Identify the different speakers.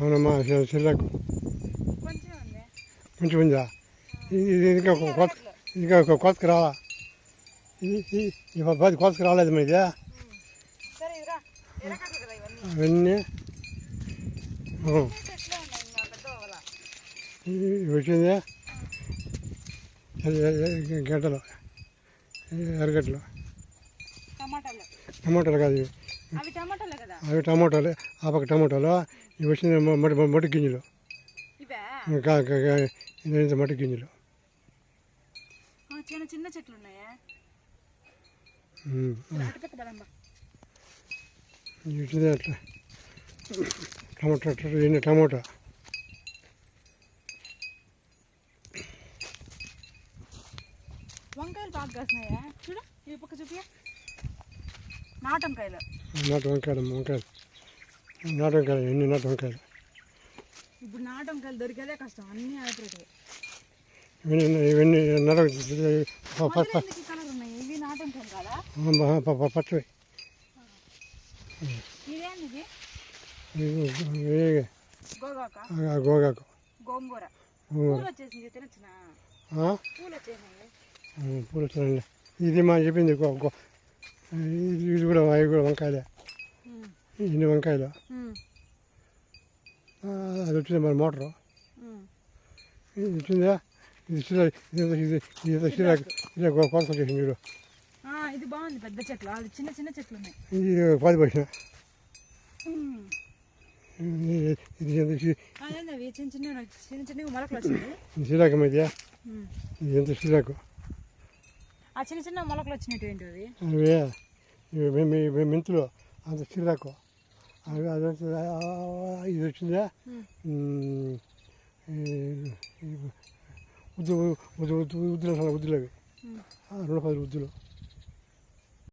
Speaker 1: అవునమ్మా చిల్లకు కొంచెం ఉందా ఇది ఇంకా కోతకు రావా పది కోతకు రాలేదు మీది అవన్నీ వచ్చింది గంటలు ఎరగట్లు టమాటాలు కాదు అవి టమాటాలు ఆ పక్క టమాటాలు ఇవి వచ్చింది మట్టి గింజలు మట్టి గింజలు
Speaker 2: చిన్న చెట్లు ఉన్నాయా
Speaker 1: వచ్చింది అట్లా టమాటా ఎన్ని టమాటా
Speaker 2: వంకాయలు బాగా కాస్తున్నాయా చూడు ఈ పక్క చూపియా నాటు వంకాయలు
Speaker 1: ఎన్ని నాటు వంకాయలు
Speaker 2: ఇప్పుడు నాటు వంకాయలు దొరికేదే కష్టం అన్నీ హైబ్రిడ్
Speaker 1: ఇవన్నీ
Speaker 2: కలర్ ఉన్నాయి ఇవి నాటు వంకాయలు కదా
Speaker 1: పచ్చవి
Speaker 2: ఇదేంది
Speaker 1: గోగాకు
Speaker 2: గోంగూర పూలు వచ్చేసింది తినచ్చునా పూలు వచ్చేసినాయి
Speaker 1: పూలు వచ్చాయండి ఇది మా చెప్పింది ఇది కూడా అవి కూడా వంకాయలే ఇన్ని వంకాయలు అది వచ్చింది మరి మోటరు ఇది వచ్చిందా ఇది కోత వచ్చేసింది చూడు
Speaker 2: ఇది బాగుంది పెద్ద చెట్లు అది చిన్న చిన్న చెట్లు ఉన్నాయి
Speaker 1: ఇది పాది పోసిన
Speaker 2: చిన్న చిన్న మొలకలు వచ్చింది
Speaker 1: శ్రీరాకం ఇది ఇది ఎంత శ్రీరాకు
Speaker 2: ఆ చిన్న చిన్న మొలకలు వచ్చినటువంటి
Speaker 1: అవి మెంతులు అంత శ్రీరాకు అవి అది ఇది వచ్చిందా ఉద్దులు అవి 210 ఉద్దులు